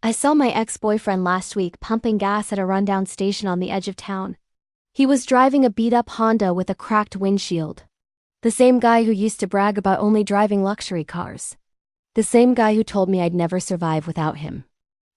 I saw my ex-boyfriend last week pumping gas at a rundown station on the edge of town. He was driving a beat-up Honda with a cracked windshield. The same guy who used to brag about only driving luxury cars. The same guy who told me I'd never survive without him.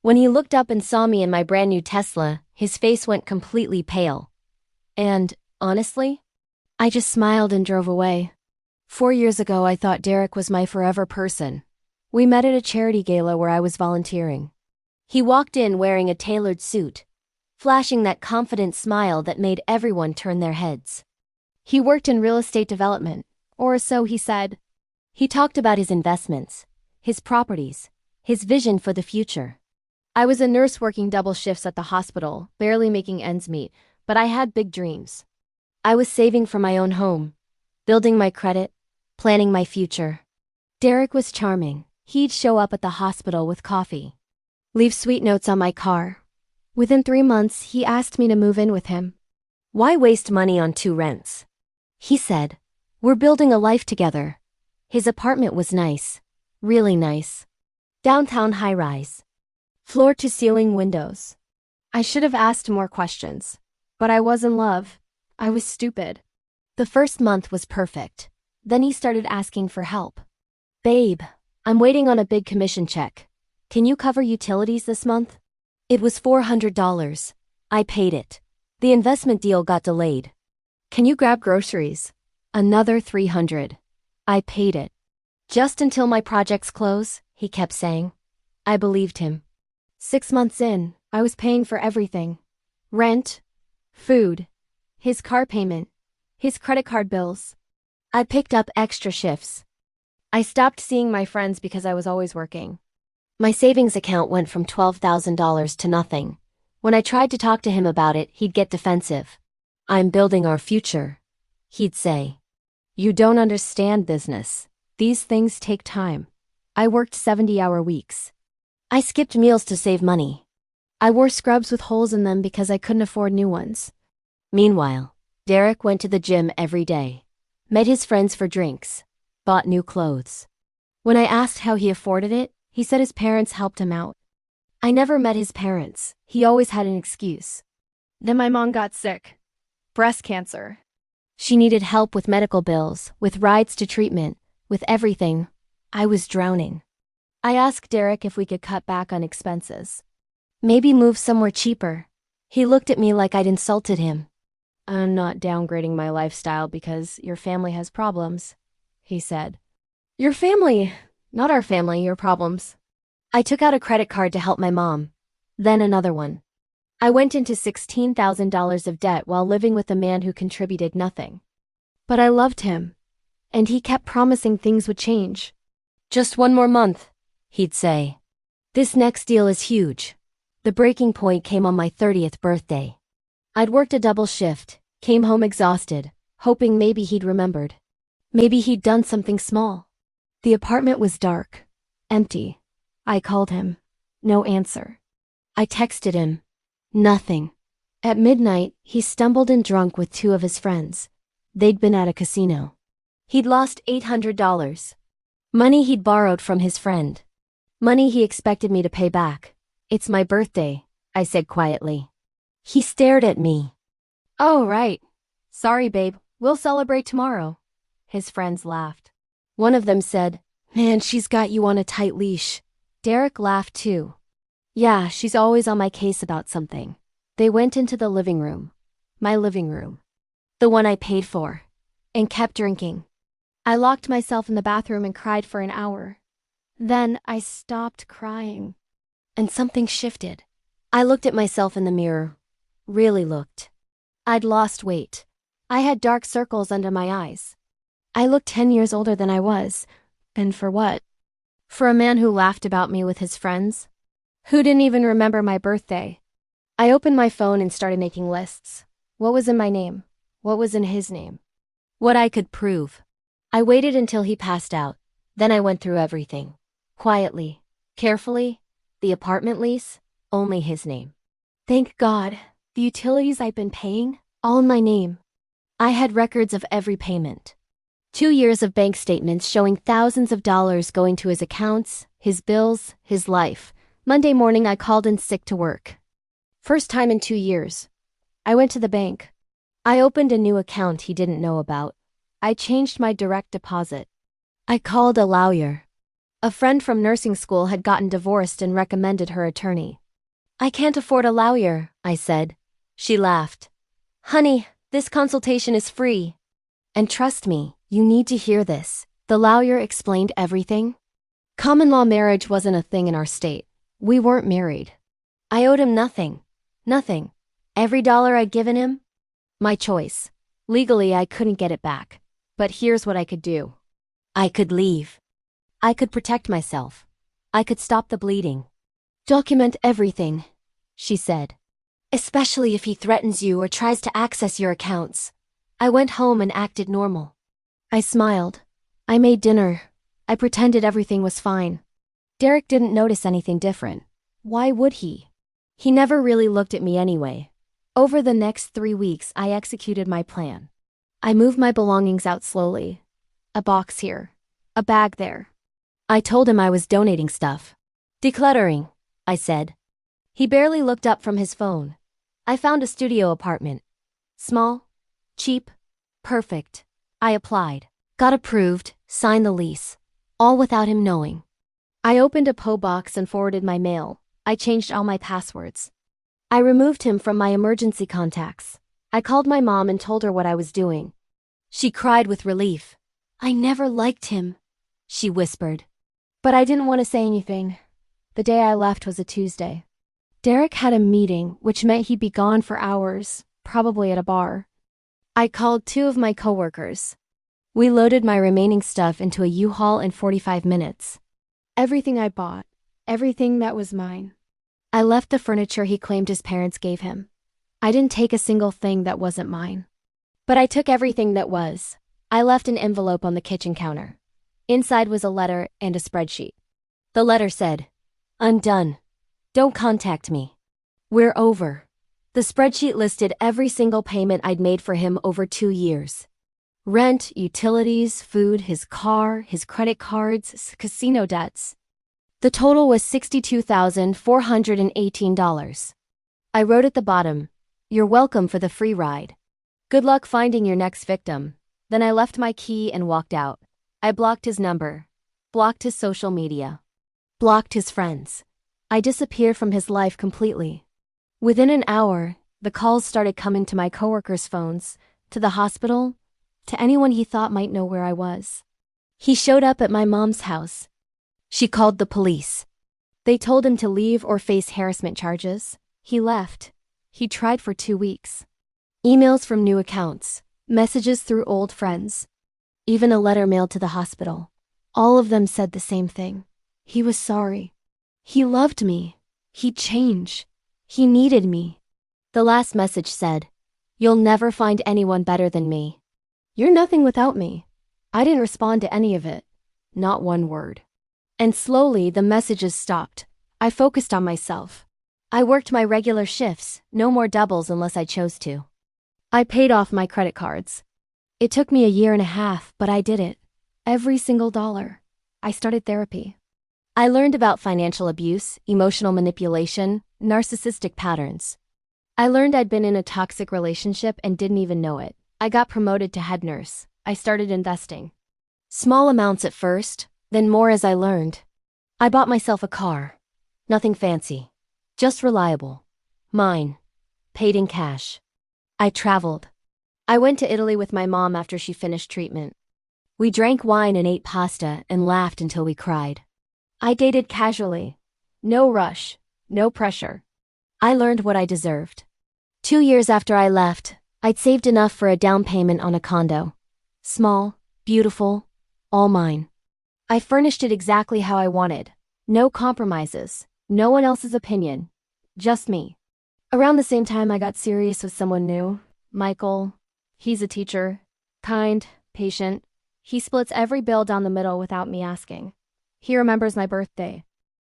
When he looked up and saw me in my brand new Tesla, his face went completely pale. And, honestly, I just smiled and drove away. 4 years ago, I thought Derek was my forever person. We met at a charity gala where I was volunteering. He walked in wearing a tailored suit, flashing that confident smile that made everyone turn their heads. He worked in real estate development, or so he said. He talked about his investments, his properties, his vision for the future. I was a nurse working double shifts at the hospital, barely making ends meet, but I had big dreams. I was saving for my own home, building my credit, planning my future. Derek was charming. He'd show up at the hospital with coffee, leave sweet notes on my car. Within 3 months, he asked me to move in with him. Why waste money on 2 rents? He said, we're building a life together. His apartment was nice, really nice. Downtown high-rise. Floor-to-ceiling windows. I should have asked more questions. But I was in love. I was stupid. The first month was perfect. Then he started asking for help. Babe, I'm waiting on a big commission check. Can you cover utilities this month? It was $400. I paid it. The investment deal got delayed. Can you grab groceries? Another $300. I paid it. Just until my projects close, he kept saying. I believed him. 6 months in, I was paying for everything. Rent, food, his car payment, his credit card bills. I picked up extra shifts. I stopped seeing my friends because I was always working. My savings account went from $12,000 to nothing. When I tried to talk to him about it, he'd get defensive. I'm building our future, he'd say. You don't understand business. These things take time. I worked 70-hour weeks. I skipped meals to save money. I wore scrubs with holes in them because I couldn't afford new ones. Meanwhile, Derek went to the gym every day, met his friends for drinks, bought new clothes. When I asked how he afforded it, he said his parents helped him out. I never met his parents. He always had an excuse. Then my mom got sick. Breast cancer. She needed help with medical bills, with rides to treatment, with everything. I was drowning. I asked Derek if we could cut back on expenses. Maybe move somewhere cheaper. He looked at me like I'd insulted him. I'm not downgrading my lifestyle because your family has problems, he said. Your family, not our family, your problems. I took out a credit card to help my mom. Then another one. I went into $16,000 of debt while living with a man who contributed nothing. But I loved him. And he kept promising things would change. Just 1 more month, he'd say. This next deal is huge. The breaking point came on my 30th birthday. I'd worked a double shift, came home exhausted, hoping maybe he'd remembered. Maybe he'd done something small. The apartment was dark, empty. I called him. No answer. I texted him. Nothing. At midnight, he stumbled in drunk with 2 of his friends. They'd been at a casino. He'd lost $800. Money he'd borrowed from his friend. Money he expected me to pay back. It's my birthday, I said quietly. He stared at me. Oh, right. Sorry, babe. We'll celebrate tomorrow. His friends laughed. One of them said, Man, she's got you on a tight leash. Derek laughed too. Yeah, she's always on my case about something. They went into the living room. My living room. The one I paid for. And kept drinking. I locked myself in the bathroom and cried for an hour. Then I stopped crying. And something shifted. I looked at myself in the mirror. Really looked. I'd lost weight. I had dark circles under my eyes. I looked 10 years older than I was. And for what? For a man who laughed about me with his friends? Who didn't even remember my birthday? I opened my phone and started making lists. What was in my name? What was in his name? What I could prove. I waited until he passed out. Then I went through everything. Quietly. Carefully. The apartment lease. Only his name. Thank God. The utilities I'd been paying. All in my name. I had records of every payment. 2 years of bank statements showing thousands of dollars going to his accounts, his bills, his life. Monday morning I called in sick to work. First time in 2 years. I went to the bank. I opened a new account he didn't know about. I changed my direct deposit. I called a lawyer. A friend from nursing school had gotten divorced and recommended her attorney. I can't afford a lawyer, I said. She laughed. Honey, this consultation is free. And trust me, you need to hear this. The lawyer explained everything. Common law marriage wasn't a thing in our state. We weren't married. I owed him nothing. Nothing. Every dollar I'd given him? My choice. Legally, I couldn't get it back. But here's what I could do. I could leave. I could protect myself. I could stop the bleeding. Document everything, she said. Especially if he threatens you or tries to access your accounts. I went home and acted normal. I smiled. I made dinner. I pretended everything was fine. Derek didn't notice anything different. Why would he? He never really looked at me anyway. Over the next 3 weeks, I executed my plan. I moved my belongings out slowly. A box here. A bag there. I told him I was donating stuff. Decluttering, I said. He barely looked up from his phone. I found a studio apartment. Small, cheap, perfect. I applied. Got approved, signed the lease. All without him knowing. I opened a PO box and forwarded my mail. I changed all my passwords. I removed him from my emergency contacts. I called my mom and told her what I was doing. She cried with relief. I never liked him, she whispered. But I didn't want to say anything. The day I left was a Tuesday. Derek had a meeting, which meant he'd be gone for hours, probably at a bar. I called 2 of my coworkers. We loaded my remaining stuff into a U-Haul in 45 minutes. Everything I bought, everything that was mine. I left the furniture he claimed his parents gave him. I didn't take a single thing that wasn't mine. But I took everything that was. I left an envelope on the kitchen counter. Inside was a letter and a spreadsheet. The letter said, "Undone. Don't contact me. We're over." The spreadsheet listed every single payment I'd made for him over 2 years. Rent, utilities, food, his car, his credit cards, casino debts. The total was $62,418. I wrote at the bottom, "You're welcome for the free ride. Good luck finding your next victim." Then I left my key and walked out. I blocked his number, blocked his social media, blocked his friends. I disappeared from his life completely. Within an hour, the calls started coming to my coworkers' phones, to the hospital, to anyone he thought might know where I was. He showed up at my mom's house. She called the police. They told him to leave or face harassment charges. He left. He tried for 2 weeks. Emails from new accounts, messages through old friends, even a letter mailed to the hospital. All of them said the same thing. He was sorry. He loved me. He'd change. He needed me. The last message said, "You'll never find anyone better than me. You're nothing without me." I didn't respond to any of it. Not one word. And slowly the messages stopped. I focused on myself. I worked my regular shifts, no more doubles unless I chose to. I paid off my credit cards. It took me a 1.5 years, but I did it. Every single dollar. I started therapy. I learned about financial abuse, emotional manipulation, narcissistic patterns. I learned I'd been in a toxic relationship and didn't even know it. I got promoted to head nurse. I started investing. Small amounts at first, then more as I learned. I bought myself a car. Nothing fancy. Just reliable. Mine. Paid in cash. I traveled. I went to Italy with my mom after she finished treatment. We drank wine and ate pasta and laughed until we cried. I dated casually. No rush. No pressure. I learned what I deserved. 2 years after I left, I'd saved enough for a down payment on a condo. Small, beautiful, all mine. I furnished it exactly how I wanted. No compromises. No one else's opinion. Just me. Around the same time I got serious with someone new. Michael. He's a teacher. Kind, patient. He splits every bill down the middle without me asking. He remembers my birthday.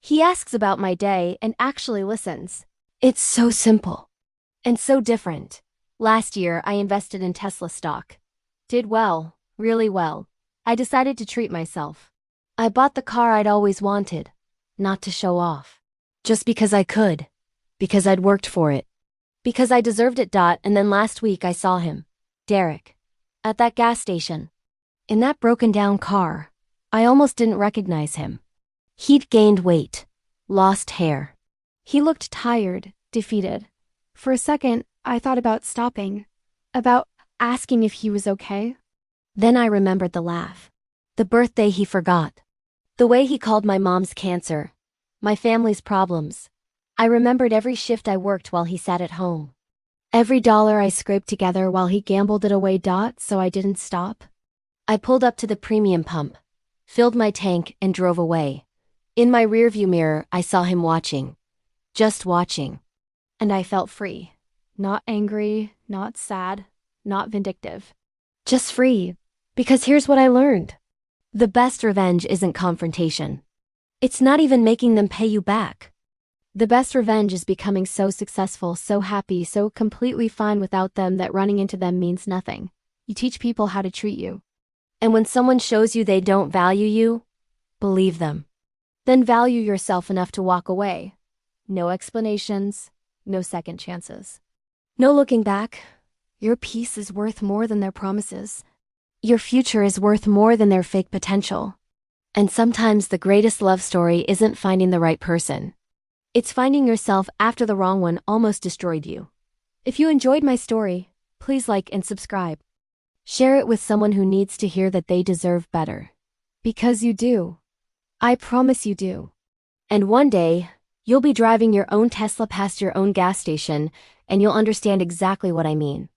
He asks about my day and actually listens. It's so simple. And so different. Last year, I invested in Tesla stock. Did well, really well. I decided to treat myself. I bought the car I'd always wanted. Not to show off. Just because I could. Because I'd worked for it. Because I deserved it. And then last week I saw him. Derek. At that gas station. In that broken down car. I almost didn't recognize him. He'd gained weight. Lost hair. He looked tired, defeated. For a second, I thought about stopping. About asking if he was okay. Then I remembered the laugh. The birthday he forgot. The way he called my mom's cancer. My family's problems. I remembered every shift I worked while he sat at home. Every dollar I scraped together while he gambled it away. So I didn't stop. I pulled up to the premium pump, filled my tank, and drove away. In my rearview mirror, I saw him watching. Just watching. And I felt free. Not angry, not sad, not vindictive. Just free. Because here's what I learned. The best revenge isn't confrontation. It's not even making them pay you back. The best revenge is becoming so successful, so happy, so completely fine without them that running into them means nothing. You teach people how to treat you. And when someone shows you they don't value you, believe them. Then value yourself enough to walk away. No explanations, no second chances. No looking back. Your peace is worth more than their promises. Your future is worth more than their fake potential. And sometimes the greatest love story isn't finding the right person. It's finding yourself after the wrong one almost destroyed you. If you enjoyed my story, please like and subscribe. Share it with someone who needs to hear that they deserve better. Because you do. I promise you do. And one day, you'll be driving your own Tesla past your own gas station, and you'll understand exactly what I mean.